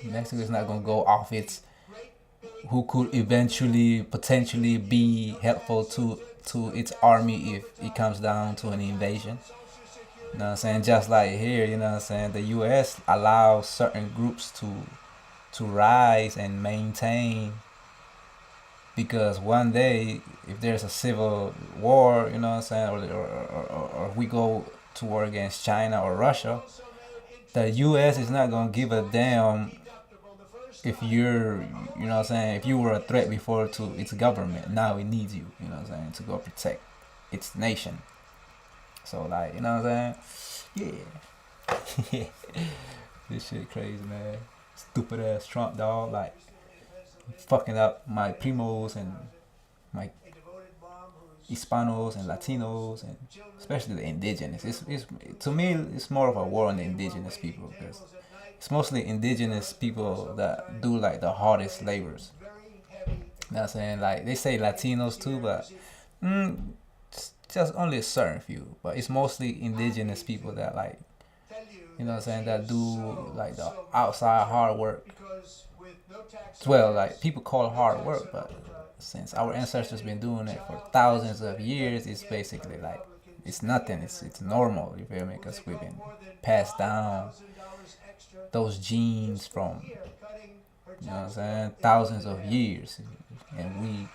Mexico is not gonna go off its who could eventually potentially be helpful to its army if it comes down to an invasion. You know what I'm saying? Just like here, you know what I'm saying? The US allows certain groups to rise and maintain because one day if there's a civil war, you know what I'm saying, or we go to war against China or Russia, the US is not gonna give a damn if you're, you know what I'm saying, if you were a threat before to its government. Now it needs you, you know what I'm saying, to go protect its nation. So like, you know what I'm saying? Yeah. This shit crazy, man. Stupid ass Trump, dog. Like fucking up my primos and my Hispanos and Latinos and especially the indigenous. It's to me it's more of a war on the indigenous people because it's mostly indigenous people that do like the hardest labors. You know what I'm saying? Like they say Latinos too, but mm, just only a certain few. But it's mostly indigenous people that like, you know what I'm saying, that do like the outside hard work. Well, like people call it hard work, but since our ancestors been doing it for thousands of years, it's basically like it's nothing. It's normal. You feel me? Because we've been passed down those genes from, you know what I'm saying, thousands of years, and we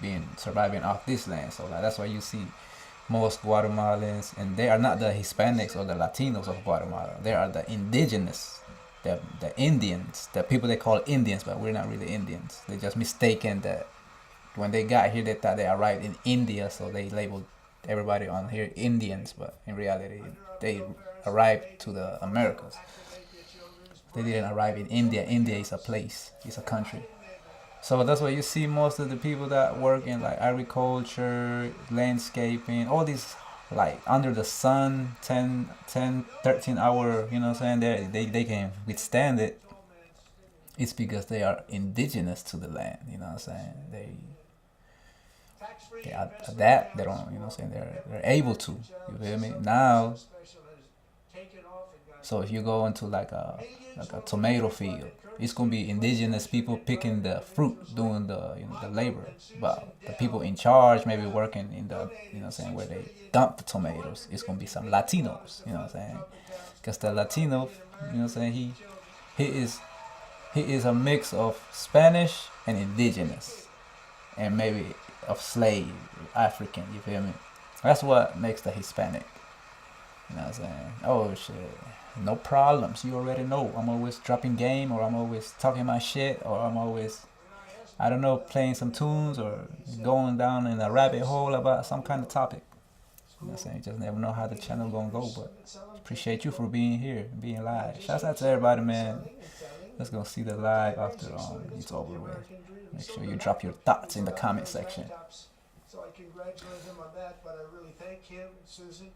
been surviving off this land. So like that's why you see most Guatemalans, and they are not the Hispanics or the Latinos of Guatemala. They are the indigenous, the Indians, the people they call Indians, but we're not really Indians. They just mistaken that when they got here, they thought they arrived in India, so they labeled everybody on here Indians, but in reality, they arrived to the Americas. They didn't arrive in India. India is a place, it's a country. So that's why you see most of the people that work in like agriculture, landscaping, all these like under the sun, 13 hour, you know what I'm saying, they can withstand it. It's because they are indigenous to the land, you know what I'm saying. They adapt, they don't, you know what I'm saying, they're able to, you feel me? Now, so if you go into like a tomato field, it's gonna be indigenous people picking the fruit, doing the, you know, the labor. But the people in charge, maybe working in the, you know what I'm saying, where they dump the tomatoes, it's gonna be some Latinos, you know what I'm saying? Because the Latino, you know what I'm saying, he is he is a mix of Spanish and indigenous, and maybe of slave, African. You feel me? That's what makes the Hispanic. You know what I'm saying? Oh shit, no problems. You already know. I'm always dropping game, or I'm always talking my shit, or I'm always, I don't know, playing some tunes or going down in a rabbit hole about some kind of topic. You know what I'm saying? You just never know how the channel gonna go, but appreciate you for being here, being live. Shouts out to everybody, man. Let's go see the live after it's over with. Make sure you drop your thoughts in the comment section. So I congratulate him on that, but I really thank him and Susan,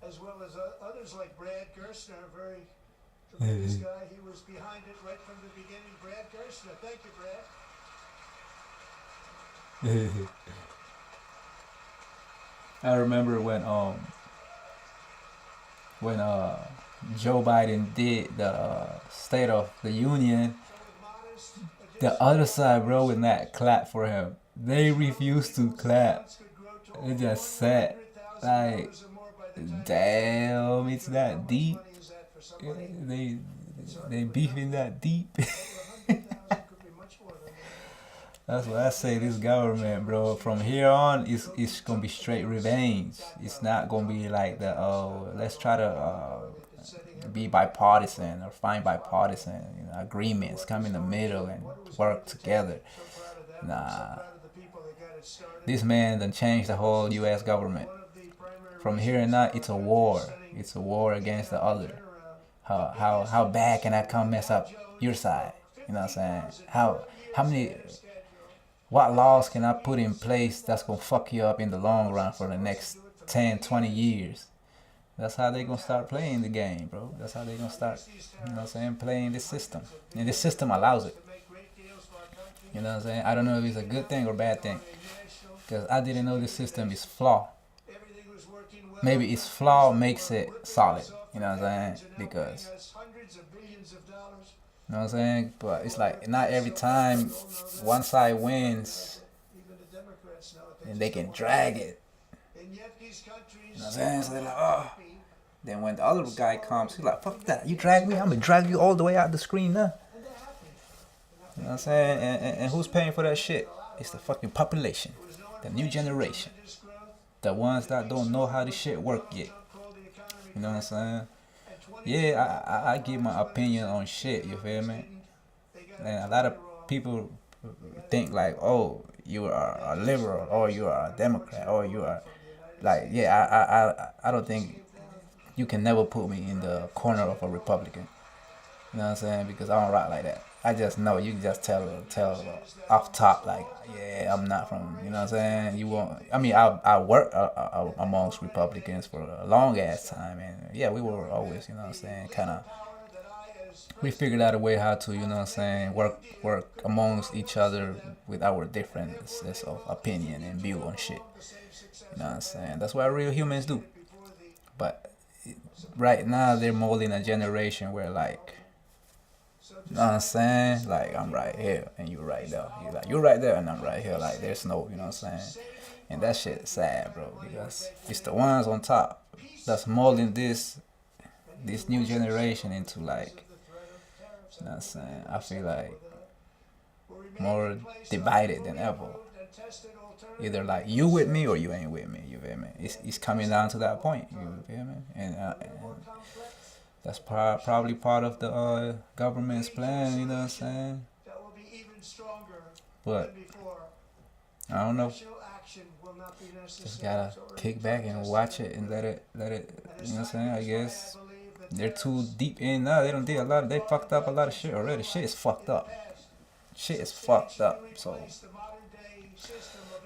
as well as others like Brad Gerstner, a very tremendous guy. He was behind it right from the beginning. Brad Gerstner, thank you, Brad. I remember when Joe Biden did the State of the Union, the other side, bro, would not clap for him. They refused to clap. They just sat like, damn, it's that deep. They they beefing that deep. That's what I say. This government, bro, from here on, it's gonna be straight revenge. It's not gonna be like the, oh, let's try to be bipartisan or find bipartisan, you know, agreements, come in the middle and work together. Nah, this man done changed the whole U.S. government. From here on out, it's a war. It's a war against the other. How bad can I come mess up your side? You know what I'm saying? How many, what laws can I put in place that's gonna fuck you up in the long run for the next 10, 20 years? That's how they gonna start playing the game, bro. That's how they gonna start, you know what I'm saying, playing this system. And this system allows it. You know what I'm saying? I don't know if it's a good thing or bad thing. Because I didn't know this system is flawed. Maybe its flaw makes it solid. You know what I'm saying? Because You know what I'm saying? But it's like not every time one side wins, Even the Democrats know it. and they can drag it. And yet these countries You know what I'm saying? So they're like, are oh. happy. Then when the other guy comes, he's like, fuck that. You drag me, I'm gonna drag you all the way out the screen now. And they're happy. You know what I'm saying? And who's paying for that shit? It's the fucking population. The new generation. The ones that don't know how this shit work yet. You know what I'm saying? Yeah, I give my opinion on shit, you feel me? And a lot of people think like, oh, you are a liberal, or you are a Democrat, or you are like, yeah, I don't think you can never put me in the corner of a Republican. You know what I'm saying? Because I don't rock like that. I just know you can just tell off top like, yeah, I'm not from. You know what I'm saying? You won't. I mean, I worked amongst Republicans for a long ass time, and yeah, we were always, you know what I'm saying, kind of. We figured out a way how to, you know what I'm saying, work amongst each other with our differences of opinion and view on shit. You know what I'm saying? That's what real humans do. But right now they're molding a generation where like, you know what I'm saying? Like I'm right here and you right there. You're right there and I'm right here. Like there's no, you know what I'm saying? And that shit is sad, bro, because it's the ones on top that's molding this new generation into like, you know what I'm saying? I feel like more divided than ever. Either like you with me or you ain't with me. You feel me? It's coming down to that point. You feel me? And that's probably part of the government's plan. You know what I'm saying? But I don't know. Just gotta kick back and watch it and let it. You know what I'm saying? I guess they're too deep in now. They don't did a lot. They fucked up a lot of shit already. Shit is fucked up. Shit is fucked up. So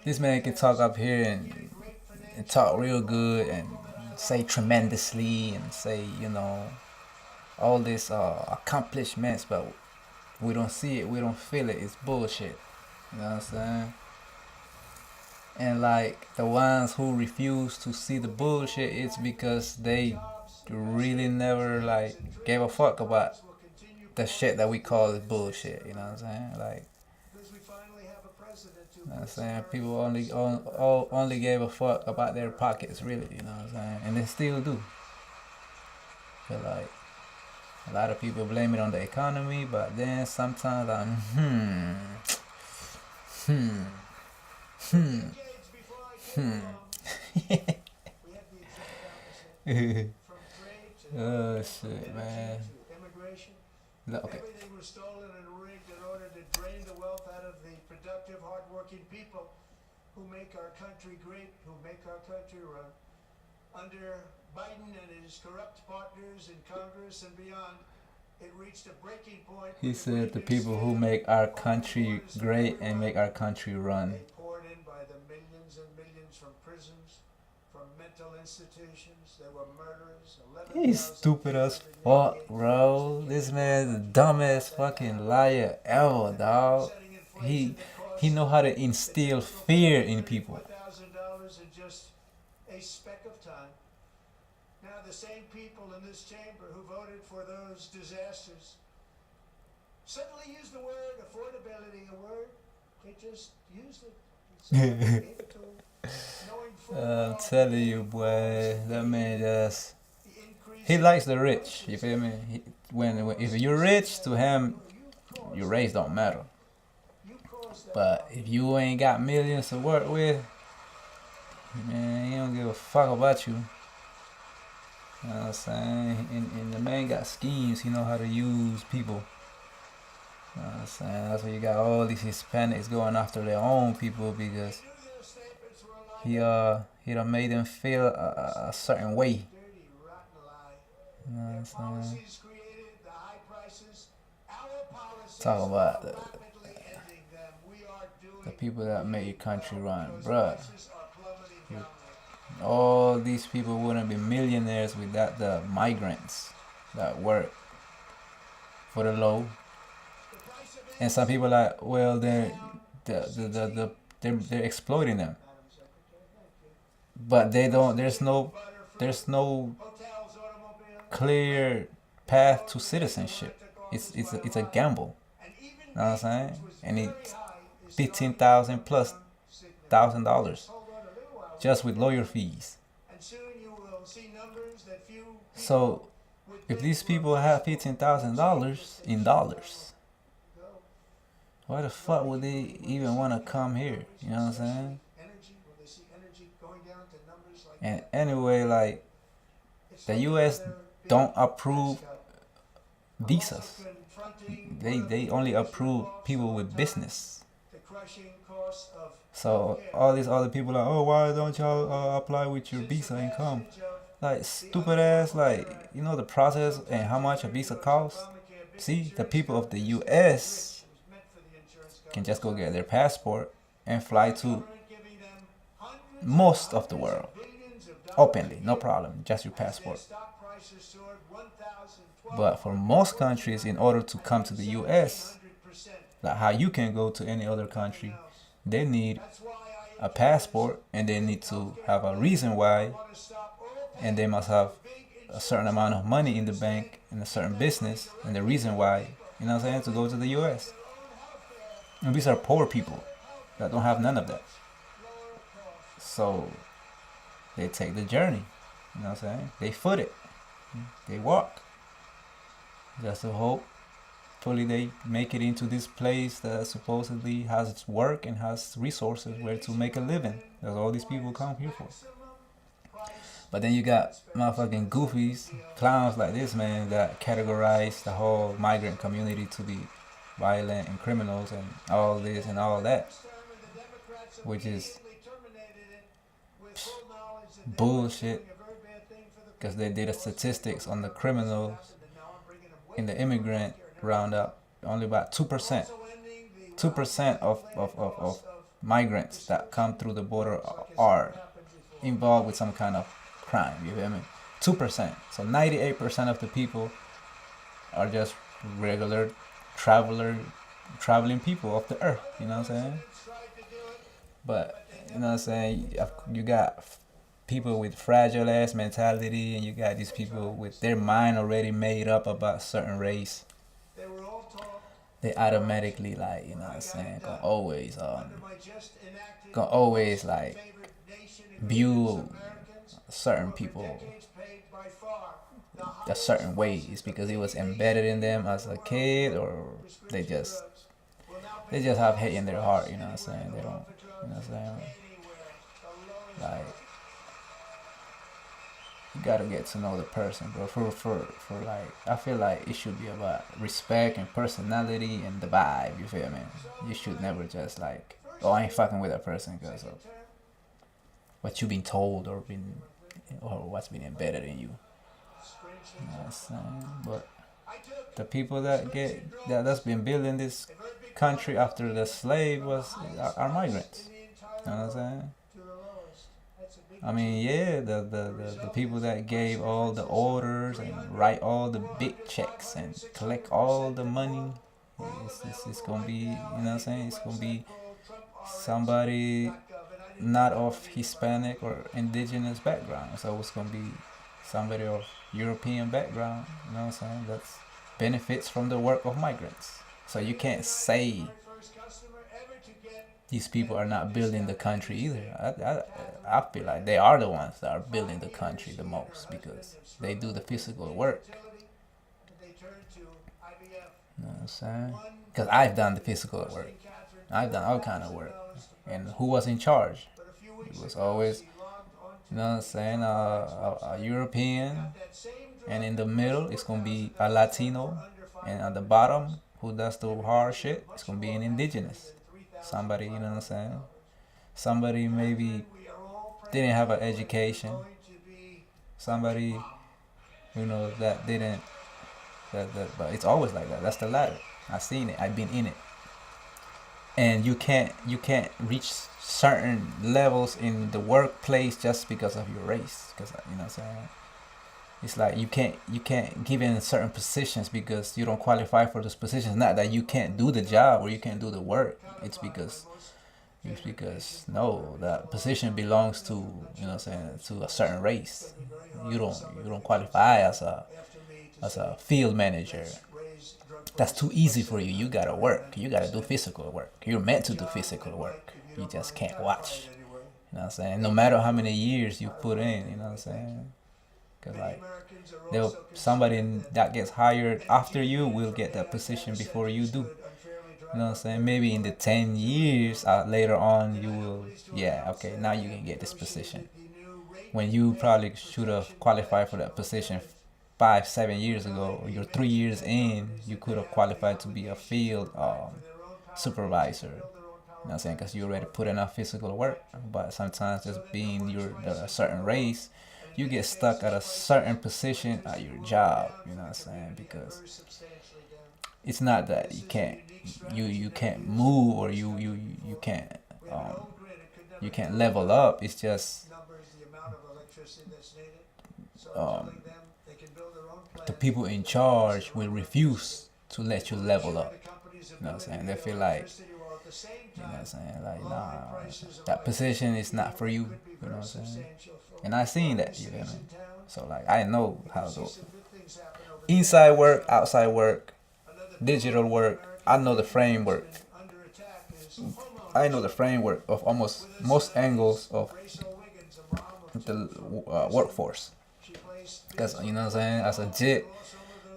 this man can talk up here and talk real good and say tremendously and say, you know, all this accomplishments, but we don't see it, we don't feel it. It's bullshit. You know what I'm saying? And like the ones who refuse to see the bullshit, it's because they really never like gave a fuck about the shit that we call is bullshit. You know what I'm saying? Like, you know what I'm saying? People only gave a fuck about their pockets, really. You know what I'm saying? And they still do. But like, a lot of people blame it on the economy, but then sometimes I'm oh shit, man. No, okay. Everything was stolen and rigged in order to drain the wealth out of the productive, hardworking people who make our country great, who make our country run. Under Biden and his corrupt partners in Congress and beyond, it reached a breaking point. He said the people who make our country great and make our country run. They poured in by the millions and millions from prisons, from mental institutions. There were murderers. He's stupid as fuck, bro. This man is the dumbest fucking liar ever, dog. He know how to instill fear in people. $1,000 in just a speck of time. Now the same people in this chamber who voted for those disasters suddenly used the word affordability, a word they just used it. I'm telling you, boy, that man just, he likes the rich. You feel me? If you're rich, to him, your race don't matter. But if you ain't got millions to work with, man, he don't give a fuck about you. You know what I'm saying? And the man got schemes. He know how to use people. You know what I'm saying? That's why you got all these Hispanics going after their own people, because he done made them feel a certain way. You know what I'm saying? Talk about the people that make your country run, bruh. All these people wouldn't be millionaires without the migrants that work for the low. And some people are like, well, they're exploiting them, but they don't. There's no clear path to citizenship. It's a gamble. You know what I'm saying? And it's 15,000 plus $1,000 just with lawyer fees. So if these people have $15,000 in dollars, why the fuck would they even want to come here? You know what I'm saying? And anyway, like the U.S. don't approve visas. They only approve people with business. So all these other people are, oh, why don't y'all apply with your visa and come? Like stupid ass, like you know the process and how much a visa costs. See, the people of the U.S. can just go get their passport and fly to most of the world openly, no problem, just your passport. But for most countries, in order to come to the U.S., like how you can go to any other country, they need a passport and they need to have a reason why, and they must have a certain amount of money in the bank in a certain business, and the reason why, you know what I'm saying, to go to the U.S. And these are poor people that don't have none of that. So they take the journey, you know what I'm saying? They foot it, they walk. Just to hope, hopefully they make it into this place that supposedly has its work and has resources where to make a living. That's all these people come here for. But then you got motherfucking goofies, clowns like this, man, that categorize the whole migrant community to be violent and criminals and all this and all that, which is bullshit, because they did a statistics on the criminals in the immigrant roundup. Only about 2% of migrants that come through the border are involved with some kind of crime, you feel me? 2%. So 98% of the people are just regular traveling people off the earth, you know what I'm saying? But you know what I'm saying, you got people with fragile ass mentality, and you got these people with their mind already made up about certain race. They automatically, like, you know what I'm saying, gonna always like view certain people a certain ways because it was embedded in them as a kid, or they just have hate in their heart, you know what I'm saying? They don't, you know what I'm saying? Like, you gotta get to know the person, bro. For like, I feel like it should be about respect and personality and the vibe, you feel me? You should never just like, oh, I ain't fucking with that person because of what you've been told or what's been embedded in you. You know what I'm saying? But the people that's been building this country after the slave are migrants. You know what I'm saying? I mean, yeah, the people that gave all the orders and write all the big checks and collect all the money, it's gonna be, you know what I'm saying? It's gonna be somebody not of Hispanic or indigenous background. So it's gonna be somebody of European background, you know what I'm saying? That's benefits from the work of migrants. So you can't say these people are not building the country either. I feel like they are the ones that are building the country the most because they do the physical work. You know what I'm saying? Because I've done the physical work. I've done all kind of work. And who was in charge? It was always, you know what I'm saying, a European. And in the middle, it's going to be a Latino. And at the bottom, who does the hard shit, it's going to be an indigenous. Somebody, you know what I'm saying? Somebody maybe didn't have an education. Somebody, you know, that didn't. But it's always like that. That's the ladder. I've seen it. I've been in it. And you can't reach certain levels in the workplace just because of your race. Because, you know what I'm saying? It's like you can't give in certain positions because you don't qualify for those positions. Not that you can't do the job or you can't do the work. It's because no, that position belongs to, you know what I'm saying, to a certain race. You don't qualify as a field manager that's too easy for you. You gotta work. You gotta do physical work. You're meant to do physical work. You just can't watch. You know what I'm saying? No matter how many years you put in, you know what I'm saying? Cause like, somebody that gets hired after you will get that position before you do. You know what I'm saying? Maybe in the 10 years later on, you will, yeah, okay, now you can get this position. When you probably should have qualified for that position 5, 7 years ago, or you're 3 years in, you could have qualified to be a field supervisor. You know what I'm saying? Because you already put enough physical work. But sometimes just being a certain race, you get stuck at a certain position at your job. You know what I'm saying? Because it's not that you can't move, or um, you can't level up. It's just um, the people in charge will refuse to let you level up. You know what I'm saying? They feel like, you know what I'm saying, like, nah, that position is not for you. You know what I'm saying? And I seen that, you know what I mean? So like, I know how to inside work, outside work, digital work. I know the framework. I know the framework of almost most angles of the workforce. Because, you know what I'm saying, as a JIT,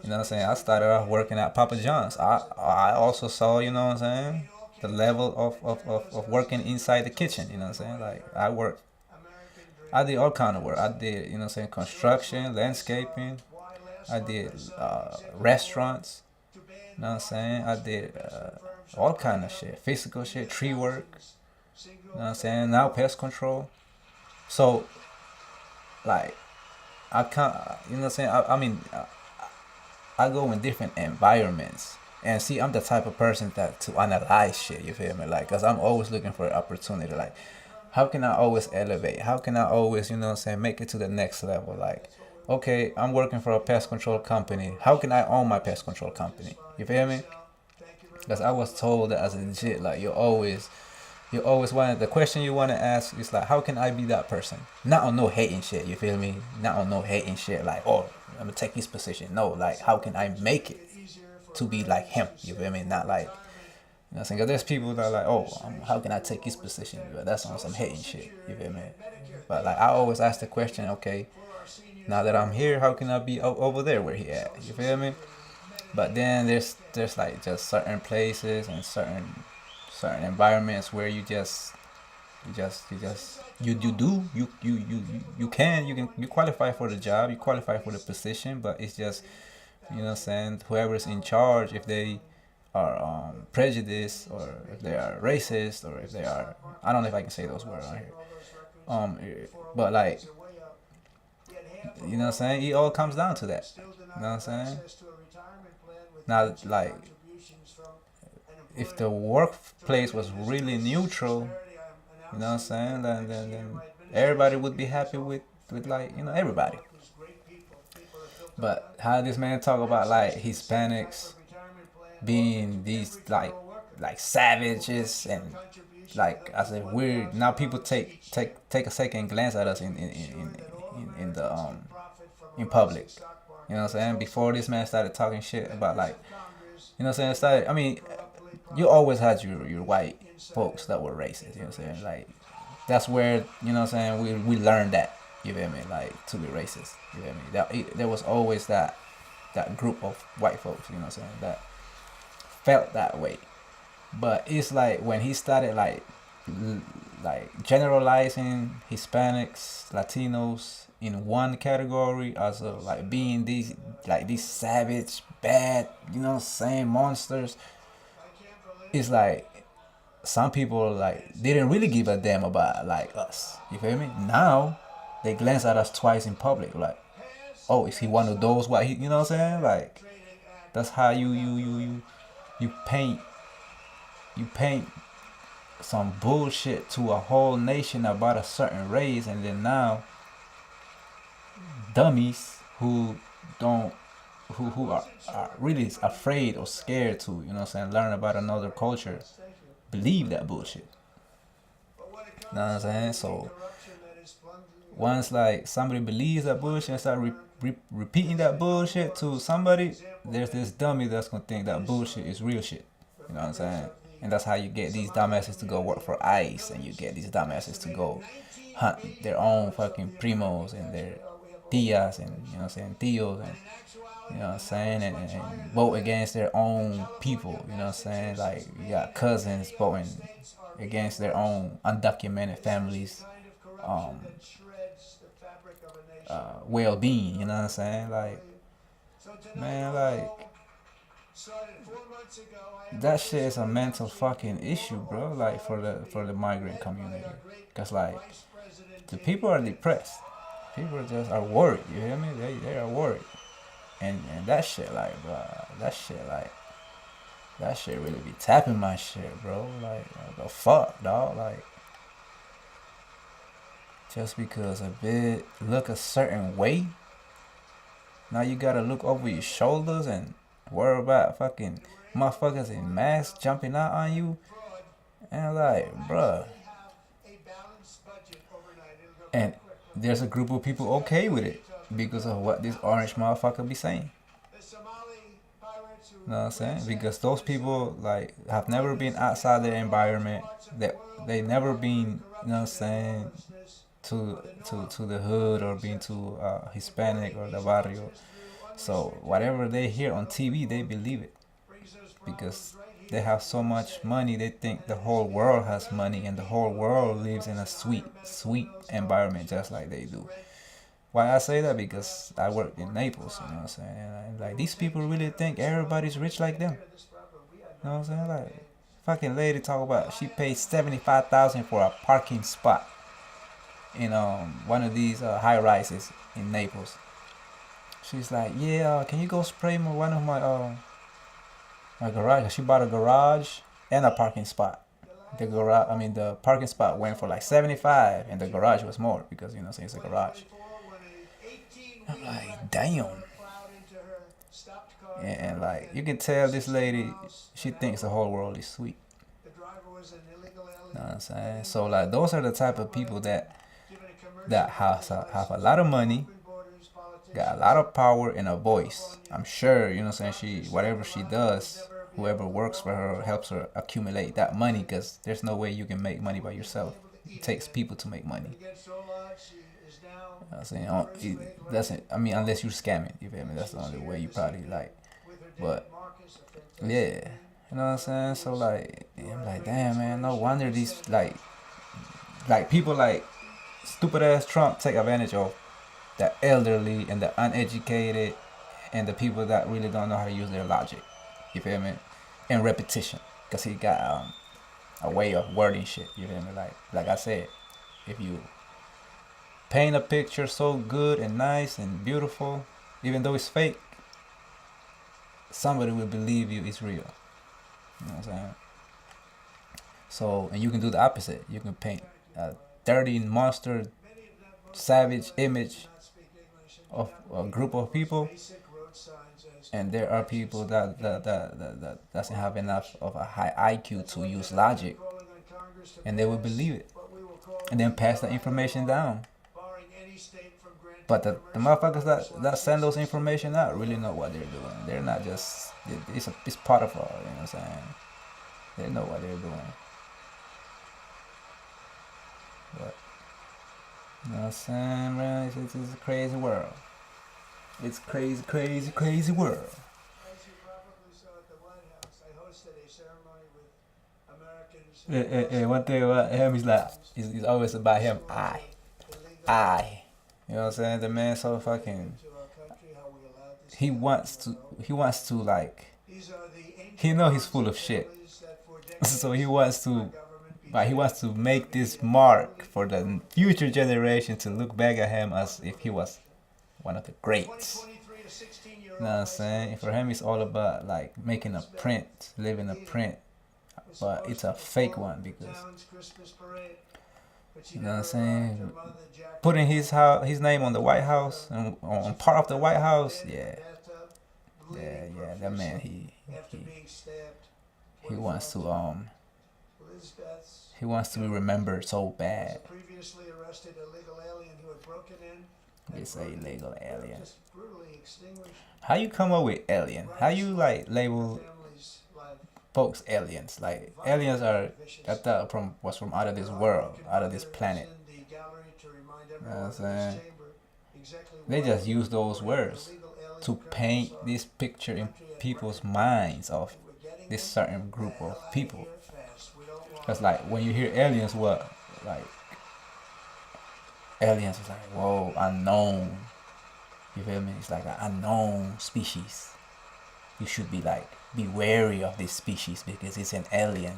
you know what I'm saying, I started off working at Papa John's. I also saw, you know what I'm saying, the level of working inside the kitchen. You know what I'm saying? Like, I did all kind of work. I did, you know what I'm saying, construction, landscaping. I did restaurants. You know what I'm saying? I did all kind of shit, physical shit, tree work. You know what I'm saying? Now pest control. So, like, I can't, you know what I'm saying? I mean, I go in different environments. And see, I'm the type of person that to analyze shit, you feel me? Like, cause I'm always looking for an opportunity. Like, how can I always elevate? How can I always, you know what I'm saying, make it to the next level? Like, okay, I'm working for a pest control company. How can I own my pest control company? You feel me? Because I was told that as a legit, like, you always want, the question you want to ask is like, how can I be that person? Not on no hating shit, you feel me? Not on no hating shit, like, oh, I'm gonna take his position. No, like, how can I make it to be like him? You feel me? Not like, you know what I'm saying? Because there's people that are like, oh, how can I take his position? But that's on some hating shit, you feel me? But like, I always ask the question, okay, now that I'm here, how can I be over there where he at? You feel me? But then there's like just certain places and certain environments where you qualify for the job, you qualify for the position, but it's just, you know what I'm saying, whoever's in charge, if they are prejudiced, or if they are racist, or if they are, I don't know if I can say those words on here. But like, you know what I'm saying, it all comes down to that. You know what I'm saying? Now, like, if the workplace was really neutral, you know what I'm saying, then everybody would be happy with like, you know, everybody. But how this man talk about like Hispanics being these like savages, and like, I said, weird. Now people take a second glance at us in the in public. You know what I'm saying? Before this man started talking shit about, like, you know what I'm saying, I mean, you always had your white folks that were racist. You know what I'm saying? Like, that's where, you know what I'm saying, we learned that. You feel me? Like, to be racist. You feel me? There was always that group of white folks. You know what I'm saying? That felt that way. But it's like when he started like generalizing Hispanics, Latinos in one category as of like being these savage, bad, you know what I'm saying, monsters. It's like some people like didn't really give a damn about like us. You feel me? Now they glance at us twice in public, like, oh, is he one of those white? You know what I'm saying? Like, that's how you paint some bullshit to a whole nation about a certain race, and then now dummies who don't who are really afraid or scared to, you know what I'm saying, learn about another culture, believe that bullshit. You know what I'm saying? So once like somebody believes that bullshit and start repeating that bullshit to somebody, there's this dummy that's gonna think that bullshit is real shit. You know what I'm saying? And that's how you get these dumbasses to go work for ICE, and you get these dumbasses to go hunt their own fucking primos and their tias and, you know what I'm saying, tios, and, you know what I'm saying, and vote against their own people. You know what I'm saying? Like, you got cousins voting against their own undocumented families well-being. You know what I'm saying? Like, man, like, that shit is a mental fucking issue, bro. Like, for the migrant community, cause like the people are depressed. People just are worried. You hear me? They are worried, and that shit, like, bro, that shit really be tapping my shit, bro. Like, what the fuck, dog? Like, just because a bit look a certain way, now you gotta look over your shoulders and worry about fucking motherfuckers in masks jumping out on you. And like, bruh. And there's a group of people okay with it because of what this orange motherfucker be saying. You know what I'm saying? Because those people like have never been outside their environment. They never been, you know what I'm saying, to the hood, or been to Hispanic or the barrio. So whatever they hear on TV, they believe it because they have so much money. They think the whole world has money, and the whole world lives in a sweet environment just like they do. Why I say that? Because I worked in Naples, you know what I'm saying? And like, these people really think everybody's rich like them. You know what I'm saying? Like, fucking lady talk about she paid 75,000 for a parking spot in one of these high rises in Naples. She's like, yeah, can you go spray one of my garage? She bought a garage and a parking spot. The parking spot went for like 75, and the garage was more because, you know, it's a garage. I'm like, damn. And like, you can tell this lady, she thinks the whole world is sweet. You know what I'm saying? So like, those are the type of people that have a lot of money, got a lot of power and a voice. I'm sure, you know what I'm saying, whatever she does, whoever works for her helps her accumulate that money, because there's no way you can make money by yourself. It takes people to make money. You know I'm saying? It doesn't, I mean, unless you're scamming, you feel me? That's the only way you probably like. But yeah, you know what I'm saying? So like, I'm like, damn, man, no wonder these like people like stupid ass Trump take advantage of the elderly and the uneducated and the people that really don't know how to use their logic. You feel me? And repetition, because he got a way of wording shit. You feel me? Like I said, if you paint a picture so good and nice and beautiful, even though it's fake, somebody will believe you it's real. You know what I'm saying? So, and you can do the opposite. You can paint a dirty monster, savage image of a group of people, and there are people that doesn't have enough of a high IQ to use logic, and they will believe it, and then pass the information down. But the motherfuckers that send those information out really know what they're doing. They're not just, it's part of all, you know what I'm saying? They know what they're doing. But, you know what I'm saying, man? It's a crazy world. It's crazy, crazy, crazy world. As you probably saw at the White House, I hosted a ceremony with Americans. One thing about him is like, it's always about him. I. You know what I'm saying? The man so fucking. He wants to like. He know he's full of shit. So he wants to make this mark for the future generation to look back at him as if he was one of the greats. You know what I'm saying? For him, it's all about like making a print, leaving a print, but it's a fake one because, you know what I'm saying? Putting his name on the White House and on part of the White House, yeah. That man, he wants to Lisbeth's He wants to be remembered so was bad. a previously arrested illegal alien who had broken in and It's a illegal alien. just brutally extinguished How you come up with alien? How you like her label family's life. folks aliens? Like aliens are at the from was from out of this world, out of this planet. In the gallery to remind You know what I'm everyone in this saying? chamber exactly They what just use those words illegal alien to paint criminals are. this picture in people's minds of We're getting this them certain group the hell of outta people. here fast. We don't want Cause like when you hear aliens, what like aliens is like whoa unknown. You feel me? It's like an unknown species. You should be like be wary of this species because it's an alien.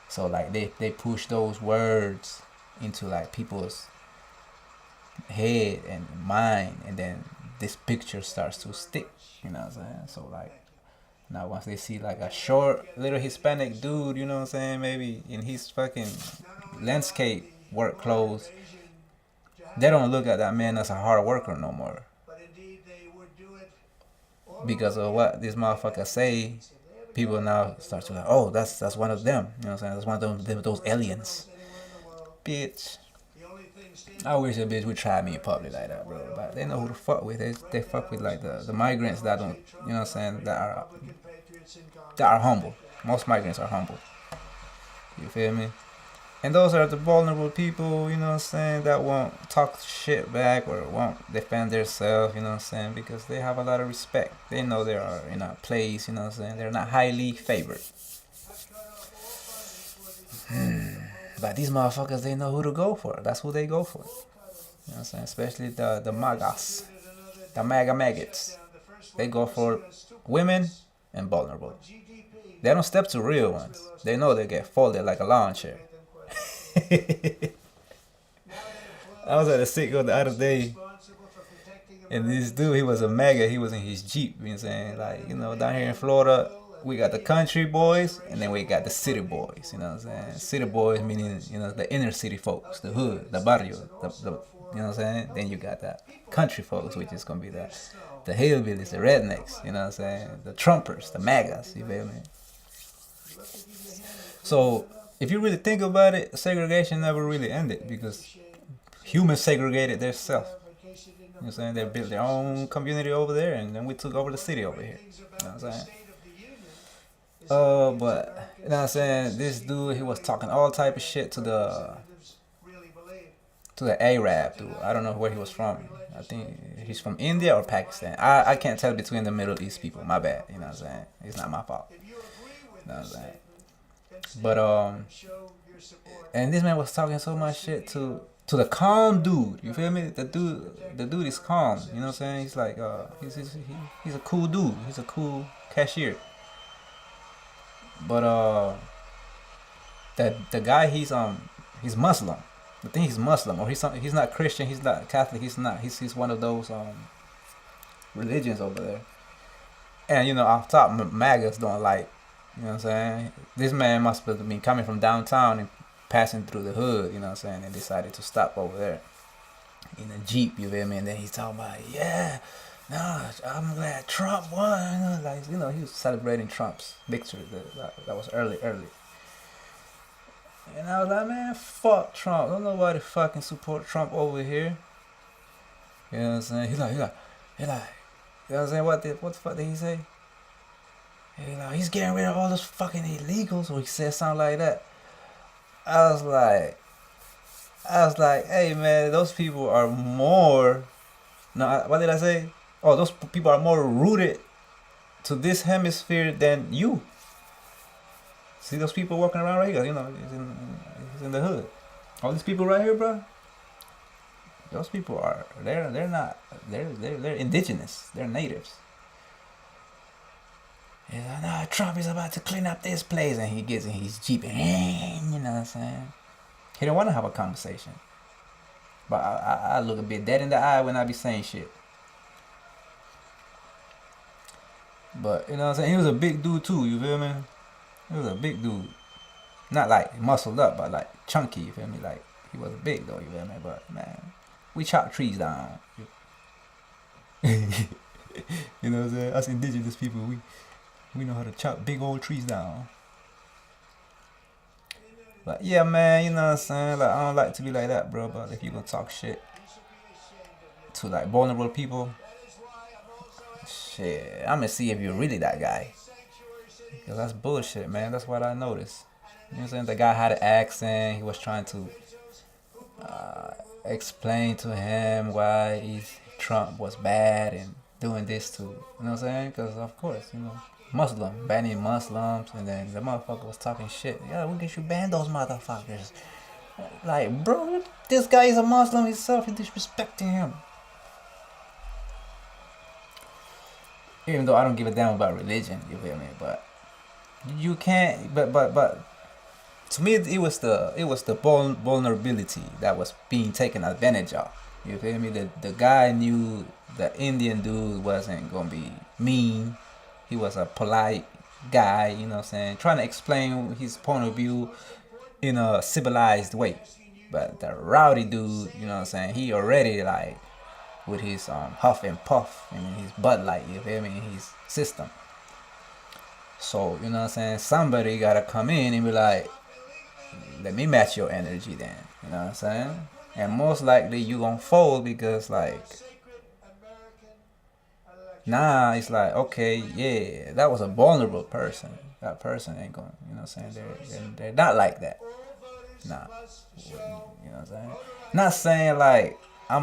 So like they push those words into like people's head and mind, and then this picture starts to stick. You know what I'm saying? So like now once they see like a short little Hispanic dude, you know what I'm saying, maybe in his fucking landscape work clothes, they don't look at that man as a hard worker no more. but indeed they would do it Because of what this motherfucker say, people now start to like, oh, that's one of them. You know what I'm saying? That's one of those aliens. Bitch. I wish a bitch would try me in public like that, bro. But they know who to fuck with. They fuck with like the migrants that don't, you know what I'm saying, that are humble. Most migrants are humble. You feel me? And those are the vulnerable people, you know what I'm saying, that won't talk shit back or won't defend themselves, you know what I'm saying, because they have a lot of respect. They know they are in a place, you know what I'm saying, they're not highly favored. But these motherfuckers, they know who to go for. That's who they go for. You know what I'm saying? Especially the MAGAs, the MAGA maggots. They go for women and vulnerable. They don't step to real ones. They know they get folded like a lawn chair. I was at a sicko the other day, and this dude, he was a MAGA. He was in his Jeep, you know what I'm saying? Like, you know, down here in Florida, we got the country boys, and then we got the city boys, you know what I'm saying? City boys meaning, you know, the inner city folks, the hood, the barrio, the you know what I'm saying? Then you got the country folks, which is going to be the hillbillies, the rednecks, you know what I'm saying? The Trumpers, the MAGAs, you feel me? So, if you really think about it, segregation never really ended because humans segregated themselves. You know what I'm saying? They built their own community over there, and then we took over the city over here. You know what I'm saying? But you know what I'm saying? This dude, he was talking all type of shit to the Arab dude. I don't know where he was from. I think he's from India or Pakistan. I can't tell between the Middle East people. My bad. You know what I'm saying? It's not my fault. You know what I'm saying? But and this man was talking so much shit to the calm dude. You feel me? The dude is calm. You know what I'm saying? He's like he's a cool dude. He's a cool cashier. But the guy, he's Muslim. I think he's Muslim, or he's not Christian. He's not Catholic. He's one of those religions over there. And you know, off top, MAGAs don't like. You know what I'm saying? This man must have been coming from downtown and passing through the hood, you know what I'm saying, and decided to stop over there in a Jeep, you feel me? And then he's talking about, yeah, no, I'm glad Trump won. Like, you know, he was celebrating Trump's victory. That was early. And I was like, man, fuck Trump. Don't nobody fucking support Trump over here. You know what I'm saying? He's like, you know what I'm saying? What the fuck did he say? He's getting rid of all those fucking illegals, or he said something like that. I was like, hey man, those people are more. No, what did I say? Oh, those people are more rooted to this hemisphere than you. See those people walking around right here? You know, he's in the hood. All these people right here, bro. Those people are they're indigenous. They're natives. He's like, no, Trump is about to clean up this place, and he gets in his Jeep, and you know what I'm saying? He don't want to have a conversation. But I look a bit dead in the eye when I be saying shit. But, you know what I'm saying? He was a big dude too, you feel me? He was a big dude. Not like muscled up, but like chunky, you feel me? Like, he was big though, you feel me? But, man, we chop trees down. You know what I'm saying? Us indigenous people, we know how to chop big old trees down. Like, yeah, man, you know what I'm saying? Like, I don't like to be like that, bro. But if you gonna talk shit to like vulnerable people, shit, I'm gonna see if you're really that guy. Cause that's bullshit, man. That's what I noticed. You know what I'm saying? The guy had an accent. He was trying to explain to him why Trump was bad and doing this to, you know what I'm saying? Because, of course, you know, Muslim, banning Muslims. And then the motherfucker was talking shit. Yeah, we get you ban those motherfuckers. Like, bro, this guy is a Muslim himself. You're disrespecting him. Even though I don't give a damn about religion, you feel me? But you can't. But to me, it was the vulnerability that was being taken advantage of. You feel me? The guy knew the Indian dude wasn't gonna be mean. He was a polite guy, you know what I'm saying, trying to explain his point of view in a civilized way. But the rowdy dude, you know what I'm saying, he already like with his huff and puff and his Bud Light, you feel me, in his system. So, you know what I'm saying, somebody gotta come in and be like, let me match your energy then. You know what I'm saying? And most likely you gonna fold because like nah, it's like, okay, yeah, that was a vulnerable person. That person ain't gonna, you know what I'm saying? They're not like that. Nah. You know what I'm saying? Not saying like I'm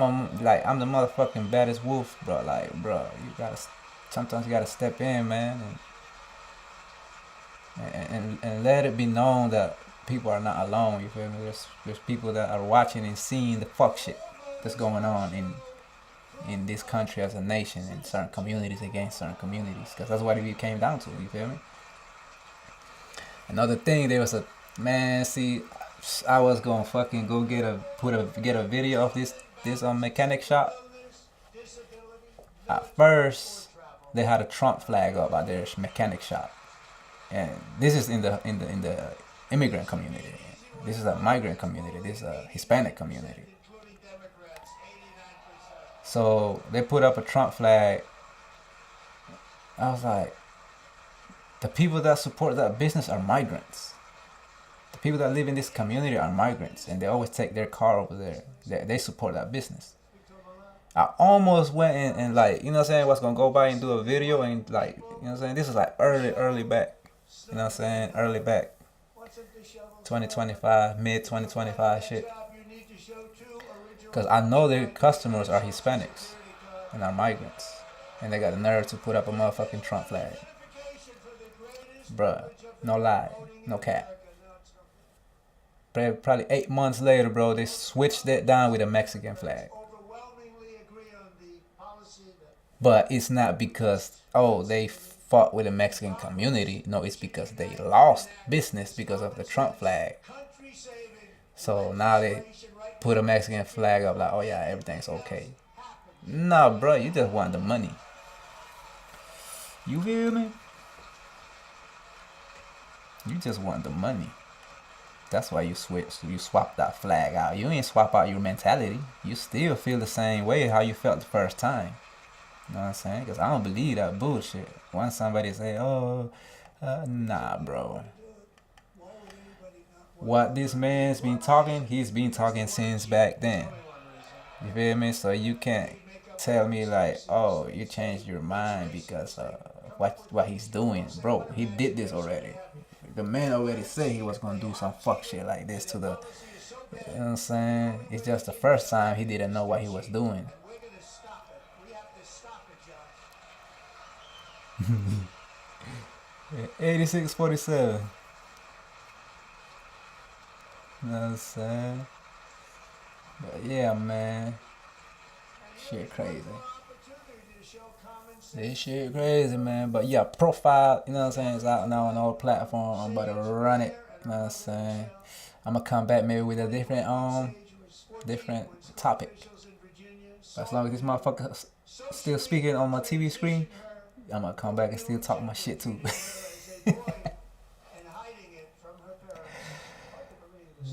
the motherfucking baddest wolf, bro. Like, bro, you gotta sometimes you gotta step in, man, and let it be known that people are not alone. You feel me? There's people that are watching and seeing the fuck shit that's going on in this country as a nation, in certain communities against certain communities, because that's what it came down to. You feel me? Another thing, there was a man. See, I was gonna fucking go get a video of this mechanic shop. At first, they had a Trump flag up at their mechanic shop, and this is in the immigrant community. This is a migrant community. This is a Hispanic community. So they put up a Trump flag. I was like, the people that support that business are migrants. The people that live in this community are migrants, and they always take their car over there. They support that business. I almost went in and like, you know what I'm saying, was gonna go by and do a video and like, you know what I'm saying, this is like early back. You know what I'm saying? Early back. 2025, mid 2025 shit. Because I know their customers are Hispanics and are migrants. And they got the nerve to put up a motherfucking Trump flag. Bruh, no lie, no cap. Probably 8 months later, bro, they switched it down with a Mexican flag. But it's not because, oh, they fought with the Mexican community. No, it's because they lost business because of the Trump flag. So now they put a Mexican flag up like, oh yeah, everything's okay. Nah, bro, you just want the money. You feel me? You just want the money. That's why you swap that flag out. You ain't swap out your mentality. You still feel the same way how you felt the first time. You know what I'm saying? Because I don't believe that bullshit. Once somebody say, oh, nah, bro. What this man's been talking, he's been talking since back then. You feel me? So you can't tell me like, oh, you changed your mind because what he's doing. Bro, he did this already. The man already said he was going to do some fuck shit like this to the, you know what I'm saying? It's just the first time he didn't know what he was doing. 8647. You know what I'm saying? But yeah, man. Shit crazy. This shit crazy, man. But yeah, profile, you know what I'm saying, it's out now on all platforms. I'm about to run it. You know what I'm saying? I'm gonna come back maybe with a different topic. As long as this motherfucker still speaking on my TV screen, I'm gonna come back and still talk my shit too.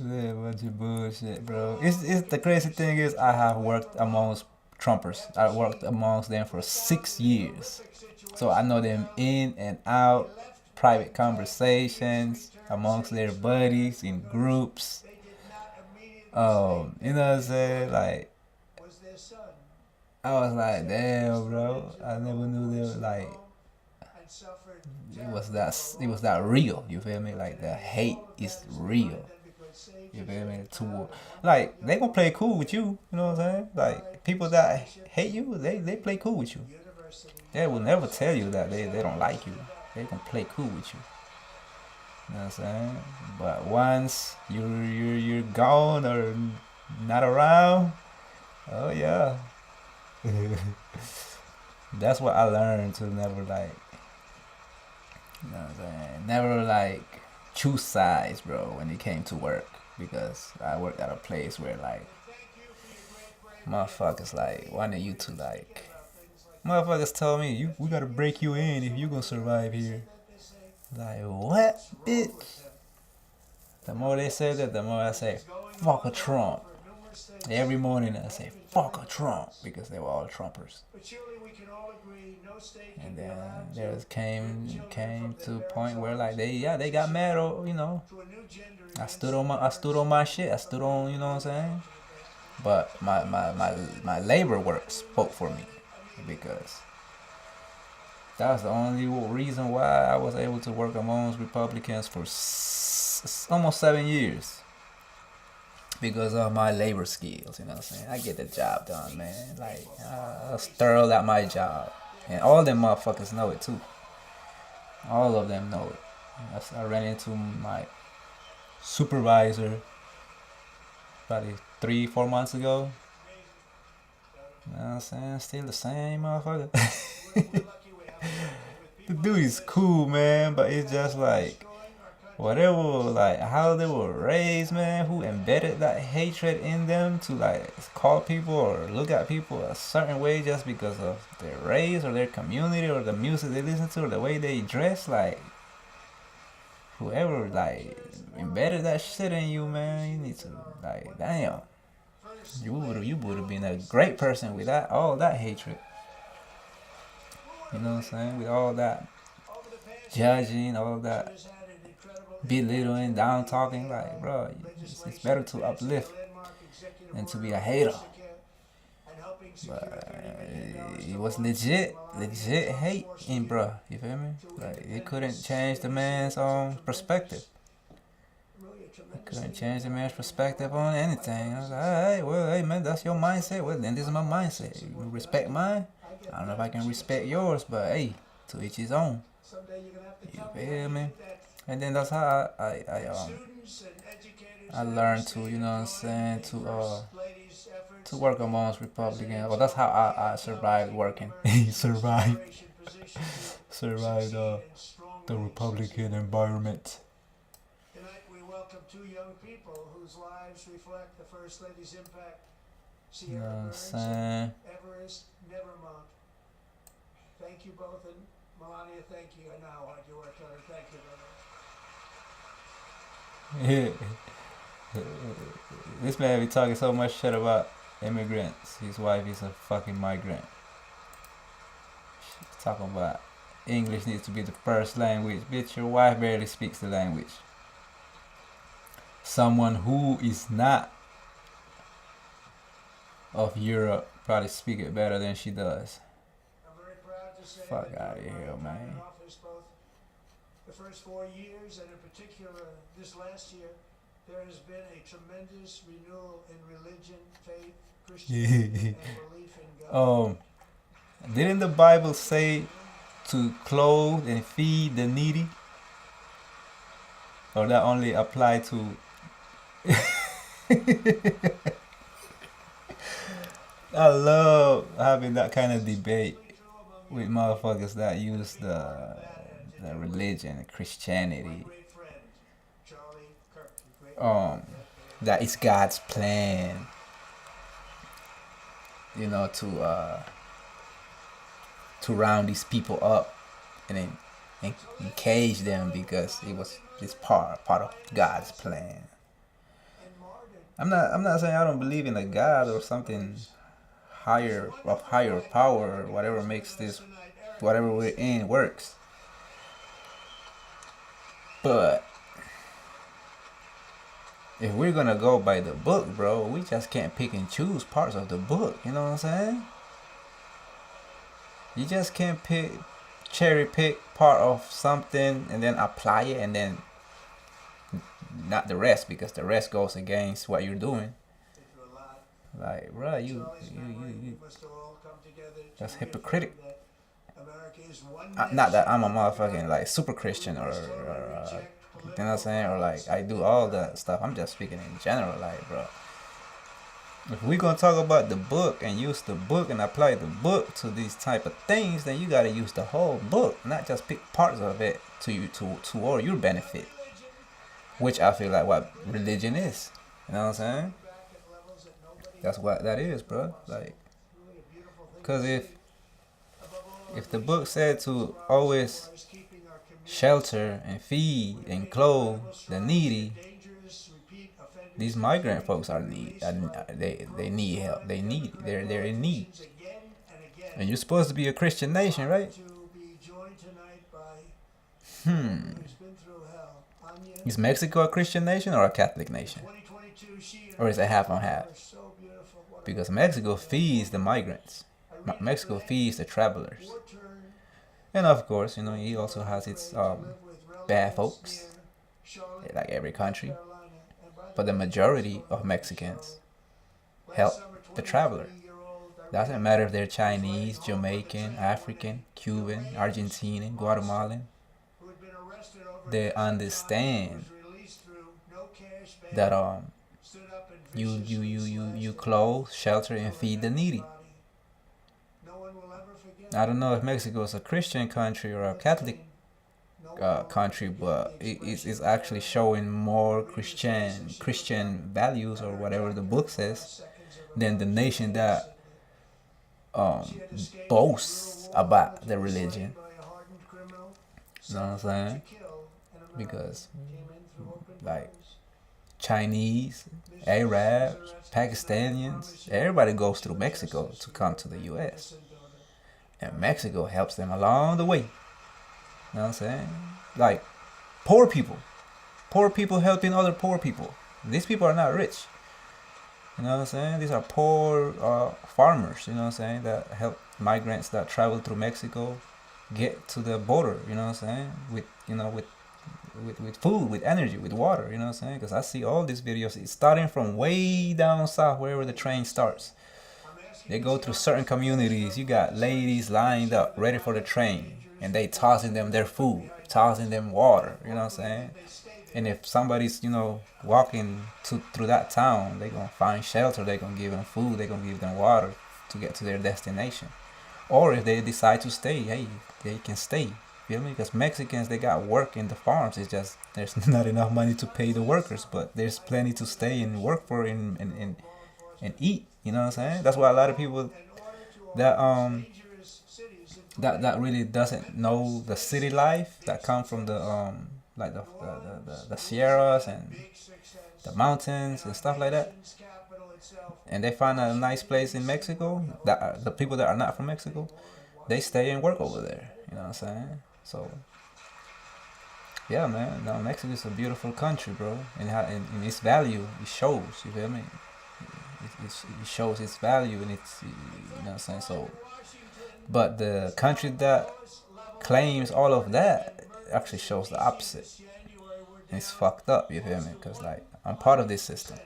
Yeah, bunch of bullshit, bro. It's the crazy thing is I have worked amongst Trumpers. I worked amongst them for 6 years, so I know them in and out, private conversations amongst their buddies in groups. They did not immediately You know what I'm saying? Like, was their son. I was like, damn, bro. I never knew they were like, And suffered it was that real. You feel me? Like the hate is real. You feel me? Like they gonna play cool with you. You know what I'm saying? Like people that hate you, they play cool with you. They will never tell you that they don't like you. They gonna play cool with you. You know what I'm saying? But once you're gone or not around, oh yeah. That's what I learned to never like, you know what I'm saying? Never like choose sides, bro, when it came to work. Because I worked at a place where like motherfuckers like wanted you to like motherfuckers told me we gotta break you in if you gonna survive here. Like what, bitch? The more they say that, the more I say fuck a Trump. Every morning I say fuck a Trump because they were all Trumpers. And then there came to a point where like they got mad, or you know, I stood on my shit. I stood on, you know what I'm saying? But my labor work spoke for me because that's the only reason why I was able to work amongst Republicans for almost 7 years. Because of my labor skills, you know what I'm saying? I get the job done, man. Like, I was thorough at my job. And all them motherfuckers know it too. All of them know it. I ran into my supervisor probably 3-4 months ago. You know what I'm saying? Still the same motherfucker. The dude is cool, man, but it's just like whatever, like how they were raised, man, who embedded that hatred in them to like call people or look at people a certain way just because of their race or their community or the music they listen to or the way they dress. Like whoever like embedded that shit in you, man, you need to like, damn, you would have been a great person with that all that hatred. You know what I'm saying? With all that judging, all that belittling, down talking, like, bro, it's better to uplift than to be a hater. But it was legit hate in, bro. You feel me? Like, it couldn't change the man's own perspective. It couldn't change the man's perspective on anything. I was like, hey, well, hey, man, that's your mindset. Well, then this is my mindset. You respect mine. I don't know if I can respect yours, but hey, to each his own. You feel me? And then that's how I learned to, you know what I'm saying, to work amongst Republicans. Well, that's how I survived working. survived the Republican environment. Tonight we welcome two young people whose lives reflect the First Lady's impact. You know what I'm Burns saying? Everest Nevermont. Thank you both, and Melania, thank you. I know how hard you worked on it. Thank you, brother. This man be talking so much shit about immigrants. His wife is a fucking migrant. She's talking about English needs to be the first language. Bitch, your wife barely speaks the language. Someone who is not of Europe probably speak it better than she does. I'm very proud to say Fuck that out of here, man. office both the first 4 years and in particular this last year, there has been a tremendous renewal in religion, faith, Christianity, and belief in God. Didn't the Bible say to clothe and feed the needy? Or that only apply to I love having that kind of debate with motherfuckers that use the religion, Christianity, that it's God's plan, you know, to round these people up and then cage them because it's part of God's plan. I'm not saying I don't believe in a God or something higher power or whatever makes this whatever we're in works. But if we're gonna go by the book, bro, we just can't pick and choose parts of the book. You know what I'm saying? You just can't cherry pick part of something and then apply it and then not the rest, because the rest goes against what you're doing. Like, bro, you that's hypocritical. Not that I'm a motherfucking like super Christian or you know what I'm saying, or like I do all that stuff. I'm just speaking in general, like, bro. If we gonna talk about the book and use the book and apply the book to these type of things, then you gotta use the whole book, not just pick parts of it toward your benefit. Which I feel like what religion is. You know what I'm saying? That's what that is, bro. Like, cause if the book said to always shelter and feed and clothe the needy, these migrant folks are they need help. They're in need. And you're supposed to be a Christian nation, right? Is Mexico a Christian nation or a Catholic nation? Or is it half on half? Because Mexico feeds the migrants. Mexico feeds the travelers. And of course, you know, he also has its bad folks, like every country. But the majority of Mexicans help the traveler. Doesn't matter if they're Chinese, Jamaican, African, Cuban, Argentinian, Guatemalan. They understand that you clothe, shelter, and feed the needy. I don't know if Mexico is a Christian country or a Catholic country, but it's actually showing more Christian values or whatever the book says than the nation that boasts about the religion. You know what I'm saying? Because like Chinese, Arabs, Pakistanians, everybody goes through Mexico to come to the US. And Mexico helps them along the way. You know what I'm saying? Like poor people helping other poor people. These people are not rich. You know what I'm saying? These are poor farmers, you know what I'm saying, that help migrants that travel through Mexico get to the border, you know what I'm saying, with food, with energy, with water, you know what I'm saying? Because I see all these videos, it's starting from way down south, wherever the train starts. They go through certain communities. You got ladies lined up, ready for the train, and they tossing them their food, tossing them water, you know what I'm saying? And if somebody's, you know, walking through that town, they gonna find shelter, they gonna give them food, they gonna give them water to get to their destination. Or if they decide to stay, hey, they can stay. Feel me? Because Mexicans, they got work in the farms. It's just there's not enough money to pay the workers, but there's plenty to stay and work for and eat. You know what I'm saying? That's why a lot of people that that really doesn't know the city life, that come from the like the Sierras and the mountains and stuff like that, and they find a nice place in Mexico, that the people that are not from Mexico, they stay and work over there. You know what I'm saying? So yeah, man, no, Mexico is a beautiful country, bro, and in its value, it shows. You feel me? It shows its value, and it's, you know what I'm saying. So, but the country that claims all of that actually shows the opposite. And it's fucked up. You feel me? Because like I'm part of this system,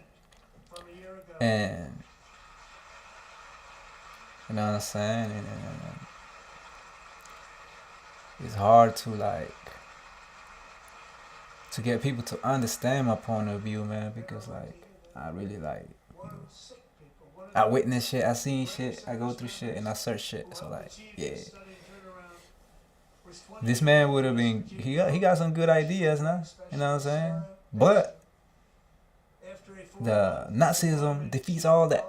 and you know what I'm saying. And it's hard to like to get people to understand my point of view, man, because like I really like, I witness shit, I seen shit, I go through shit, and I search shit. So like, yeah, this man would have been, he got some good ideas now, you know what I'm saying? But the Nazism defeats all that.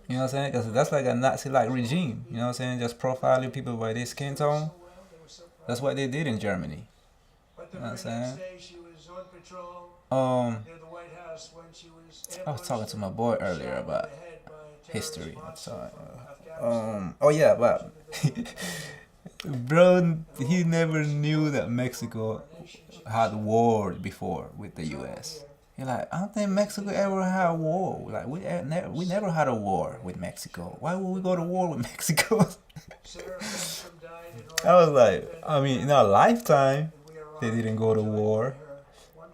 You know what I'm saying? Because that's like a Nazi-like regime. You know what I'm saying? Just profiling people by their skin tone. That's what they did in Germany. You know what I'm saying? I was talking to my boy earlier about history. Oh yeah, but bro, he never knew that Mexico had war before with the U.S. You're like, I don't think Mexico ever had a war. Like we never had a war with Mexico. Why would we go to war with Mexico? I was like, I mean, in our lifetime, they didn't go to war.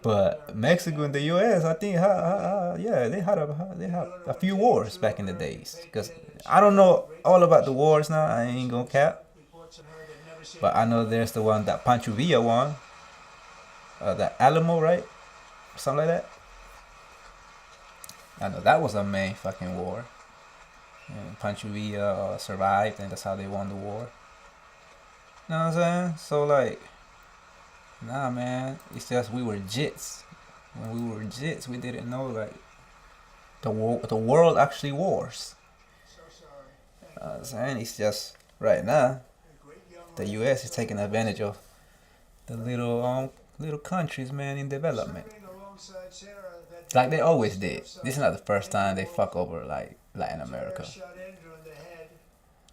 But Mexico and the U.S., I think, yeah, they had a few wars back in the days. Because I don't know all about the wars now. I ain't gonna cap. But I know there's the one that Pancho Villa won. That Alamo, right? Something like that. I know that was a main fucking war. And Pancho Villa survived, and that's how they won the war. You know what I'm saying? So, like, nah, man. It's just we were jits. When we were jits, we didn't know, like, the world actually wars. I'm saying? It's just, right now, the U.S. is taking advantage of the little countries, man, in development. Like they always did. This is not the first time they fuck over, like, Latin America.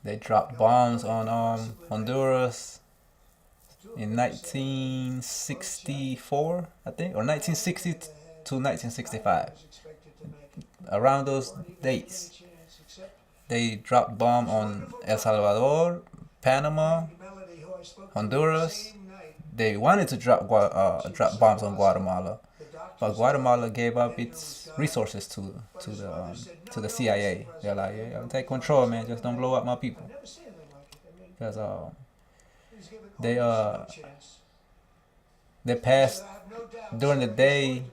They dropped bombs on Honduras in 1964, I think, or 1960 to 1965. Around those dates, they dropped bomb on El Salvador, Panama, Honduras. They wanted to drop bombs on Guatemala, but Guatemala gave up its resources to the CIA. They're like, yeah, I'll take control, man. Just don't blow up my people. Because they passed during the day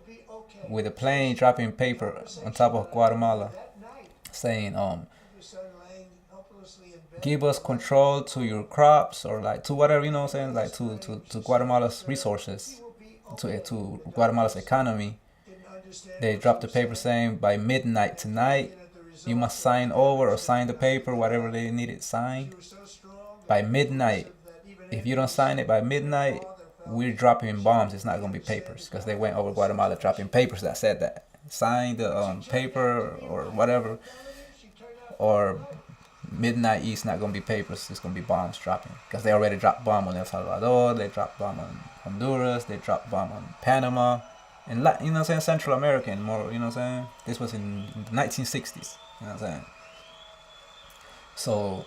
with a plane dropping paper on top of Guatemala, saying give us control to your crops, or like to whatever, you know what I'm saying, like to Guatemala's resources, to Guatemala's economy. They dropped the paper saying by midnight tonight you must sign over or sign the paper, whatever they needed signed by midnight. If you don't sign it by midnight, we're dropping bombs. It's not gonna be papers, because they went over Guatemala dropping papers that said that sign the paper or whatever, or midnight East not gonna be papers. It's gonna be bombs dropping, because they already dropped bomb on El Salvador. They dropped bomb on Honduras. They dropped bomb on Panama, and you know what I'm saying, Central America and more. You know what I'm saying. This was in the 1960s. You know what I'm saying. So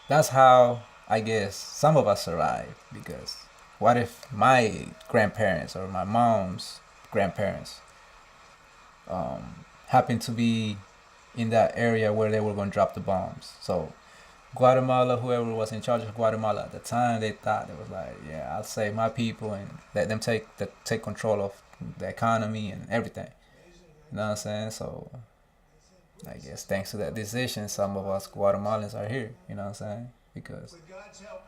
that's how I guess some of us survived, because what if my grandparents or my mom's grandparents happened to be in that area where they were going to drop the bombs? So Guatemala, whoever was in charge of Guatemala at the time, they thought it was like, yeah, I'll save my people and let them take control of the economy and everything. You know what I'm saying? So I guess thanks to that decision, some of us Guatemalans are here. You know what I'm saying? Because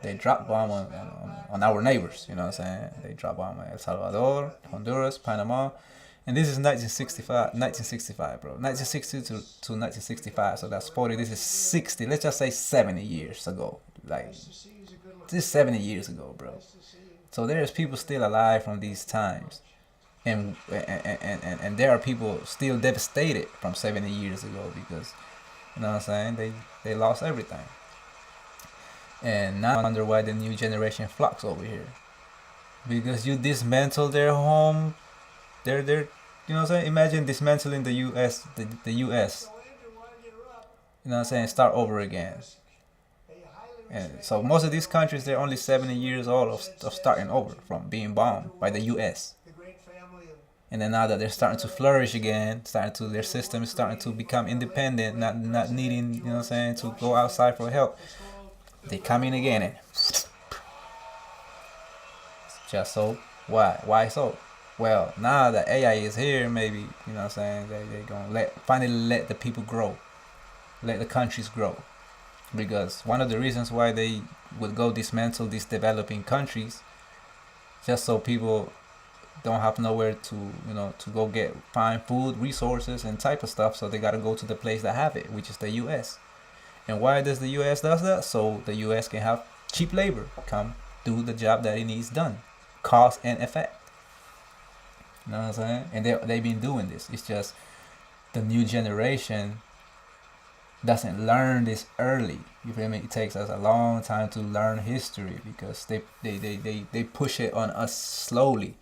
they dropped bomb on our neighbors. You know what I'm saying? They dropped bomb on El Salvador, Honduras, Panama. And this is 1965, bro. 1960 to 1965. So that's 40. This is 60. Let's just say 70 years ago. Like, this is 70 years ago, bro. So there's people still alive from these times. And there are people still devastated from 70 years ago, because, you know what I'm saying, they lost everything. And now I wonder why the new generation flocks over here. Because you dismantle their home, you know what I'm saying? Imagine dismantling the US, the US. You know what I'm saying? Start over again. And so most of these countries, they're only 70 years old of starting over from being bombed by the US. And then now that they're starting to flourish again, their system is starting to become independent, not needing, you know what I'm saying, to go outside for help. They come in again and just so. Why so? Well, now that AI is here, maybe, you know what I'm saying, they're gonna finally let the people grow, let the countries grow. Because one of the reasons why they would go dismantle these developing countries, just so people don't have nowhere to, you know, to go find food, resources, and type of stuff. So they gotta go to the place that have it, which is the U.S. And why does the U.S. does that? So the U.S. can have cheap labor come do the job that it needs done, cause and effect. You know what I'm saying? And they've been doing this. It's just the new generation doesn't learn this early. You feel me? It takes us a long time to learn history because they push it on us slowly.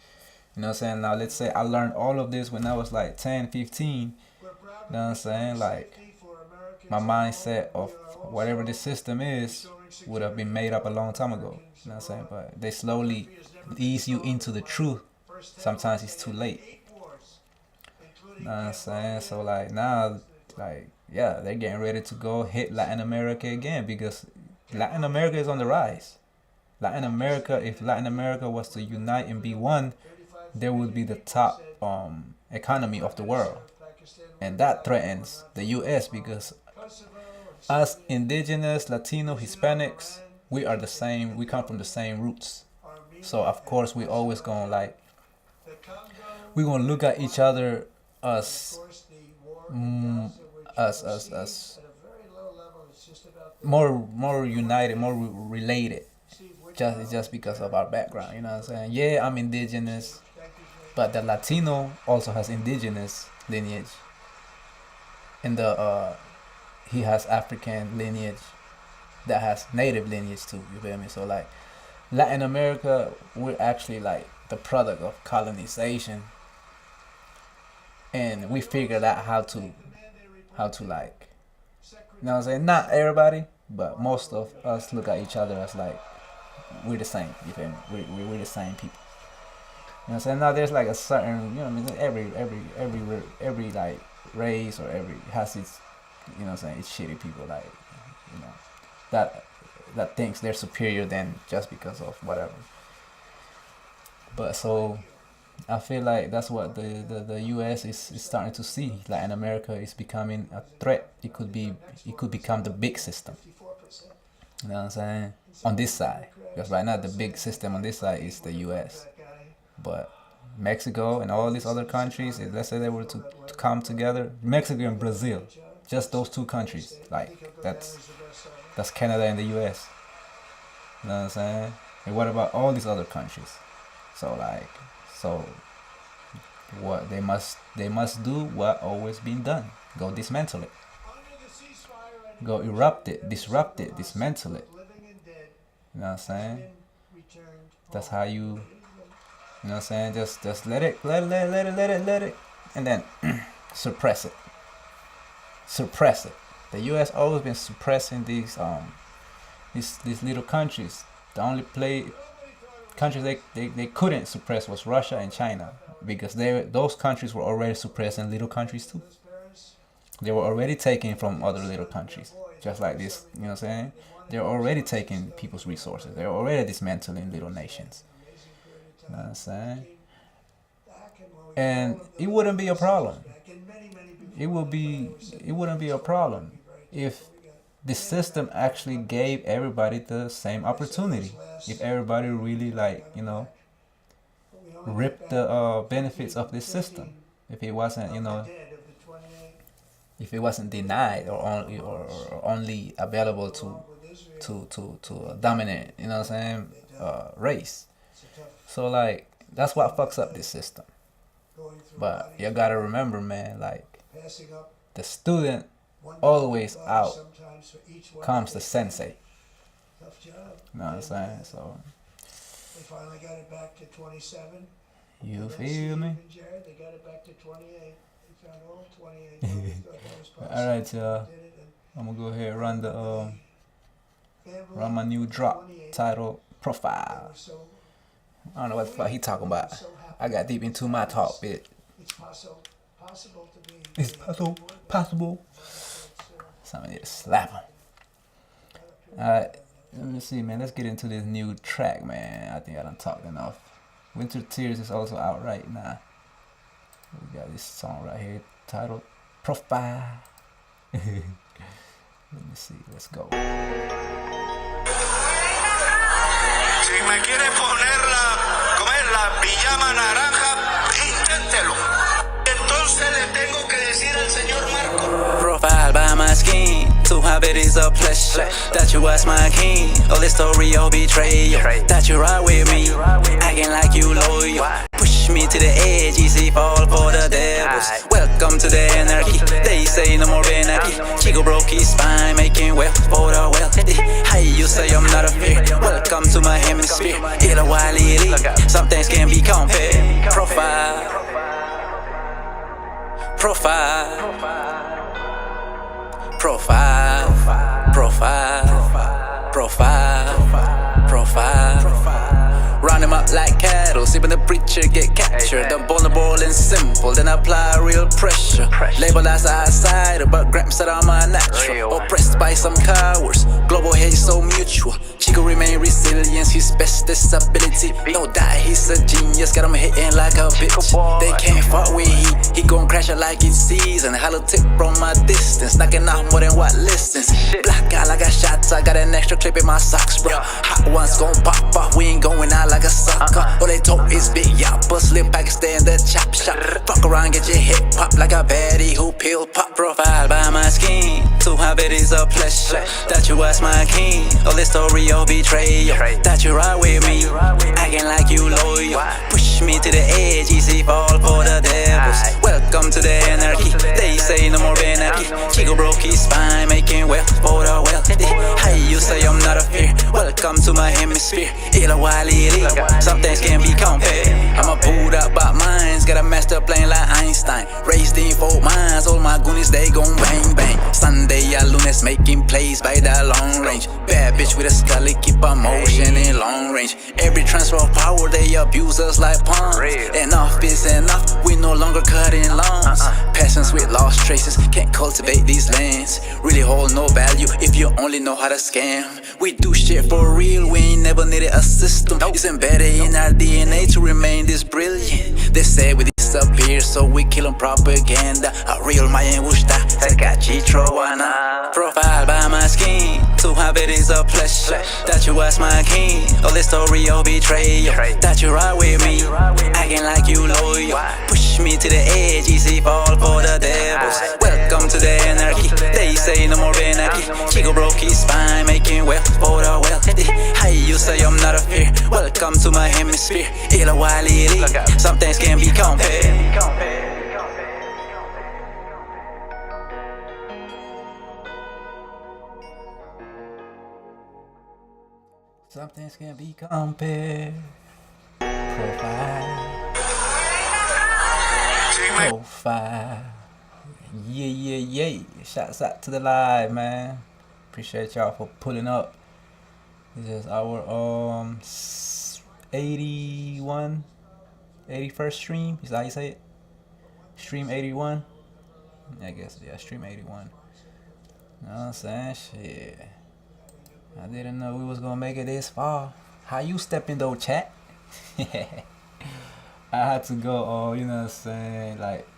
You know what I'm saying? Now let's say I learned all of this when I was like 10, 15. You know what I'm saying? Like my mindset of whatever the system is would have been made up a long time ago. You know what I'm saying? But they slowly ease you into the truth. Sometimes it's too late. You know what I'm saying? So like now, like, yeah, they're getting ready to go hit Latin America again because Latin America is on the rise. Latin America, if Latin America was to unite and be one, there would be the top economy of the world. And that threatens the US because us indigenous, Latino, Hispanics, we are the same, we come from the same roots. So of course we always gonna like, we're gonna look at each other as more united, more related, just because of our background. You know what I'm saying? Yeah, I'm indigenous, but the Latino also has indigenous lineage, and the he has African lineage that has native lineage too. You feel me? So like Latin America, we're actually like the product of colonization, and we figured out how to like, you know what I'm saying? Not everybody, but most of us look at each other as like we're the same. You feel me? We're the same people. You know what I'm saying? Now there's like a certain, you know what I mean? Every like race or every has its, you know what I'm saying? It's shitty people like, you know, that thinks they're superior than just because of whatever. But so I feel like that's what the US is starting to see. Latin America is becoming a threat. It could become the big system. You know what I'm saying? On this side. Because right now the big system on this side is the US. But Mexico and all these other countries, let's say they were to come together, Mexico and Brazil, just those two countries, like that's Canada and the US. You know what I'm saying? And what about all these other countries? So what they must do what always been done. Go dismantle it. Go erupt it, disrupt it, dismantle it. You know what I'm saying? That's how you know what I'm saying? Just let it, and then suppress it. Suppress it. The US always been suppressing these little countries. The only countries they couldn't suppress was Russia and China, because those countries were already suppressing little countries too. They were already taking from other little countries, just like this. You know what I'm saying? They're already taking people's resources. They're already dismantling little nations. You know what I'm saying? And it wouldn't be a problem. It wouldn't be a problem if the system actually gave everybody the same opportunity. If everybody really, like, you know, ripped the benefits of this system. If it wasn't, you know, if it wasn't denied or only available to a dominant, you know what I'm saying, race. So like that's what fucks up this system. But you gotta remember, man, like the student always out comes the sensei. You know what I'm saying? So they finally got it back to 27. You feel me? They got it back to 28. They found all 28. All right, y'all. I'm gonna go ahead and run my new drop title profile. I don't know what the fuck he talking about. I got deep into my talk bit. It's possible. Somebody need to slap him. Alright, let me see, man. Let's get into this new track, man. I think I done talked enough. Winter Tears is also out right now. We got this song right here titled Profile. Let me see, let's go. Si me quiere poner la pijama naranja, inténtelo. Entonces le tengo que decir al señor Marco. Profile by my skin, to have it is a pleasure. That you was my king, all the story of betrayal. That you ride with me, acting like you loyal. Push me to the edge, easy fall for the devils. Welcome to the anarchy, they say no more anarchy. Chico Chico broke his spine, making wealth for the wealthy. Hey, you say I'm not a fear. Welcome to my hemisphere. LiL-DRO. Some things can be compared. Profile. Profile. Profile. Profile. Profile. Profile. Round them up like cattle, see when the preacher get captured. I'm vulnerable and simple, then apply real pressure. Label as outsider, but Gramps said I'm unnatural. Oppressed by some cowards, global hate so mutual. Chico remain resilience, his best disability. No doubt he's a genius, got him hitting like a bitch. They can't fuck with he gon' crash it like it's season. Hollow tip from my distance, knocking out more than what listens. Black out like I shots, I got an extra clip in my socks, bro. Hot ones gon' pop off, we ain't going out like a sucker. All they talk is big yapper, slip back, stay in the chop shop. Fuck around, get your hip pop like a baddie who pill pop. Profile by my skin, to have it is a pleasure. That you was my king, all this story of betrayal. That you ride with me, acting like you loyal. Push me to the edge, easy fall for the devils. Welcome to the anarchy, they say no more anarchy. Chico broke his spine, making wealth for the wealthy. Hey, you say I'm not a fear. Welcome to my hemisphere. LiL-DRO. Some things can be compared. I'm a pulled up by minds, got a master plan like Einstein. Raised in 4 minds, all my goonies they gon' bang bang. Sunday I lunas making plays by that long range. Bad bitch with a scully, keep a motion in long range. Every transfer of power they abuse us like pawns. Enough is enough, we no longer cutting lawns. Peasants with lost traces can't cultivate these lands. Really hold no value if you only know how to scam. We do shit for real, we ain't never needed a system. It's embedded in our DNA to remain this brilliant. They say we disappear, so we kill on propaganda. A real Mayan wushta, Takachitrowana. Profile by my skin, to have it is a pleasure. That you was my king, all this story of betrayal. That you ride with me, acting like you loyal. Push me to the edge, easy fall for the devils. Welcome to the anarchy, they say no more anarchy. Chico broke his spine, making wealth for the wealthy. Hey, you say I'm not a fear. Welcome to my hemisphere. LiL-DRO. Some things can be compared. Some things can be compared. Profile. Profile. Yeah. Shouts out to the live, man. Appreciate y'all for pulling up. This is our 81st stream. Is that how you say it? Stream 81. I guess, yeah, stream 81. You know what I'm saying? Shit. I didn't know we was gonna make it this far. How you stepping though, chat? I had to go, you know what I'm saying, like,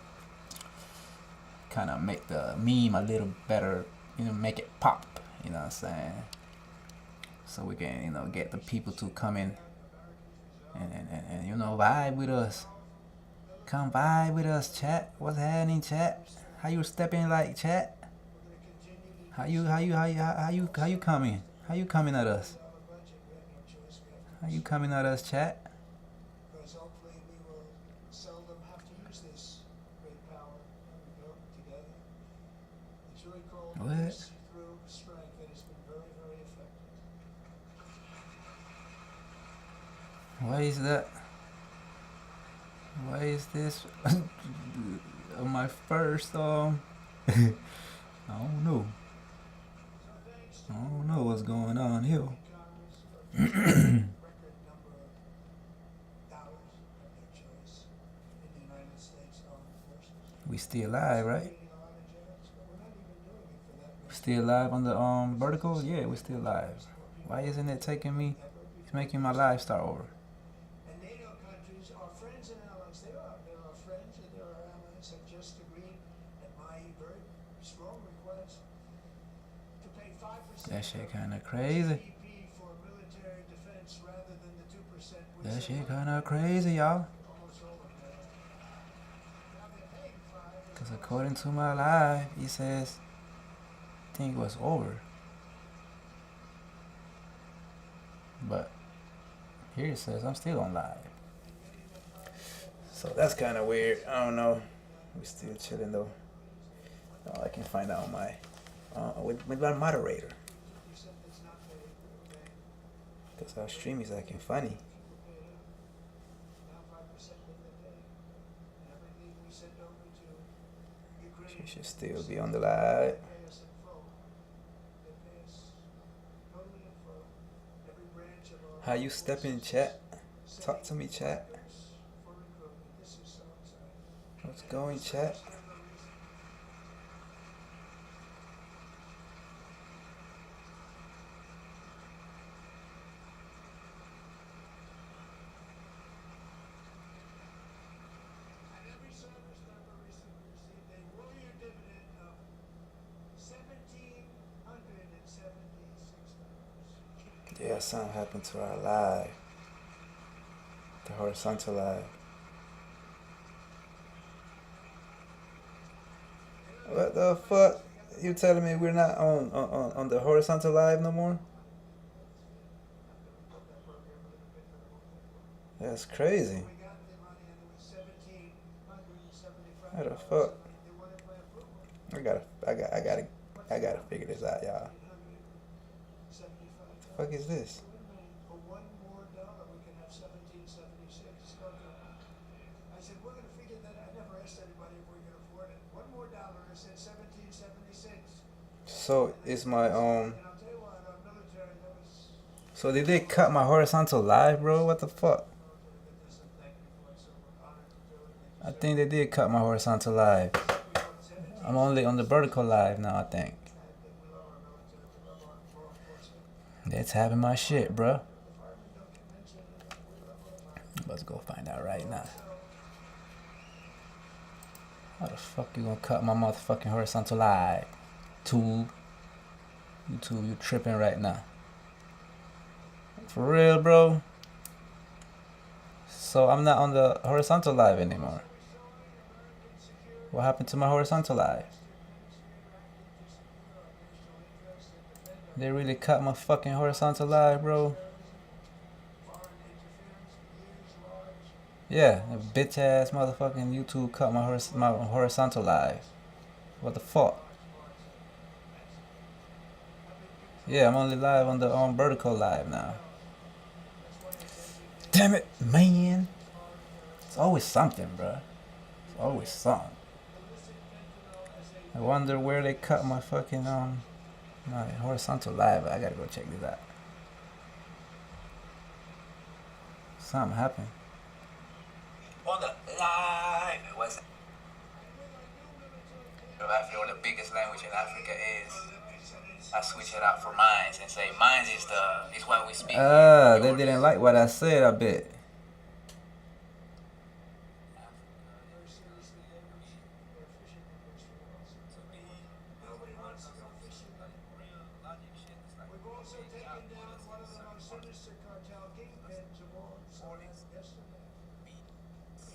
kind of make the meme a little better, you know, make it pop, you know what I'm saying? So we can, you know, get the people to come in and you know, vibe with us. Come vibe with us, chat. What's happening, chat? How you stepping like, chat? How you coming? How you coming at us? How you coming at us, chat? Because hopefully we will seldom have to use this great power together. It's really called peace through strength that has been very, very effective. Why is that? Why is this on my first I don't know. I don't know what's going on here. We still live, right? We still live on the vertical? Yeah, we still live. Why isn't it taking me? It's making my live start over. And NATO countries are friends and allies. They are. There are friends and there are allies have just agreed at my very strong request to pay 5%. That shit kind of crazy. For military defense rather than the 2%. That shit kind of crazy, y'all. Because according to my live, he says, I think it was over. But here it says I'm still on live. So that's kind of weird. I don't know. We still chilling though. Oh, I can find out on with my moderator. Cause our stream is acting funny. She should still be on the live. How you stepping, chat? Talk to me, chat. What's going, chat? Yeah, something happened to our live. The horizontal live. What the fuck? You telling me we're not on the horizontal live no more? That's crazy. How the fuck? I gotta figure this out, y'all. What the fuck is this? For $1 more we can have 1776. I said, we're going to figure that. I never asked anybody if we could afford it. $1 more, I said 1776. So it's my And I'll tell you what, our military, that was. So did they cut my horizontal live, bro? What the fuck? I think they did cut my horizontal live. I'm only on the vertical live now, I think. That's having my shit, bro. I'm about to go find out right now. How the fuck you gonna cut my motherfucking horizontal live? YouTube, you tripping right now. For real, bro? So I'm not on the horizontal live anymore. What happened to my horizontal live? They really cut my fucking horizontal live, bro. Yeah, a bitch ass motherfucking YouTube cut my horizontal live. What the fuck? Yeah, I'm only live on the vertical live now. Damn it, man. It's always something, bro. It's always something. I wonder where they cut my fucking my horizontal live. I gotta go check this out. Something happened. On the live, what's it? I feel the biggest language in Africa is. I switch it out for mines and say mines is what we speak. They didn't like what I said, I bet. We've also taken down one of the most sinister cartel kingpins of all yesterday.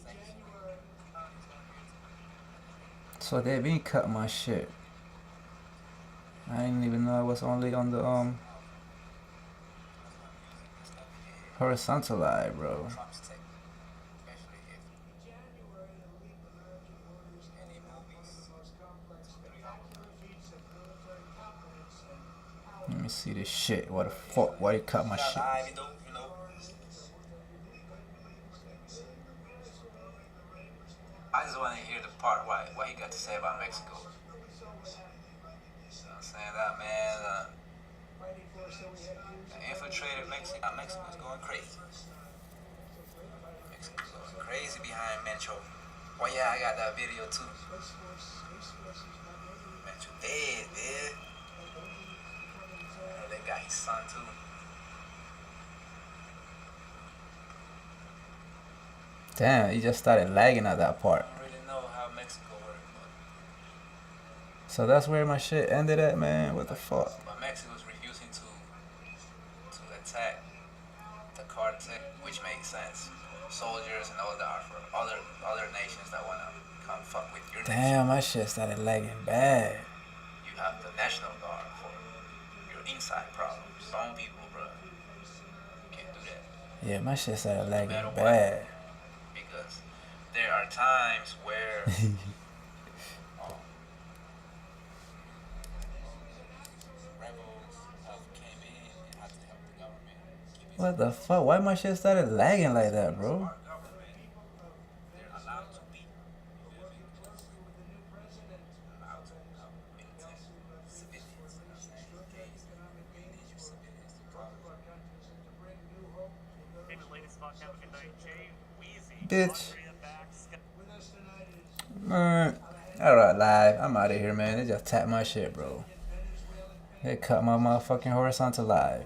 In January. So they been cut my shit. I didn't even know I was only on the horizontal live, bro. Let me see this shit. What the fuck? Why they cut my shit? I just want to hear the part what he got to say about Mexico. You know what I'm saying? That man infiltrated Mexico. Mexico's going crazy. Mexico's going crazy behind Mencho. Well, yeah, I got that video too. Mencho dead, man. They got his son too. Damn, he just started lagging at that part. I don't really know how Mexico works, but... So that's where my shit ended at, man. What the fuck? But Mexico's refusing to attack the cartel, which makes sense. Soldiers and all that are for other nations that wanna come fuck with your nation. Damn, my shit started lagging bad. You have the National Guard for your inside problems. Some people, bro, can't do that. Yeah, my shit started lagging bad. Because there are times where What the fuck? Why my shit started lagging like that, bro? Bitch. Man. Alright, live. I'm out of here, man. They just tapped my shit, bro. They cut my motherfucking horizontal live.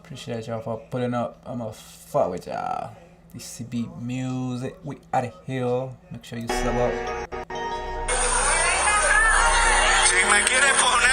Appreciate y'all for putting up. I'ma fuck with y'all. DCB music. We out of here. Make sure you sub up. Si me quiere poner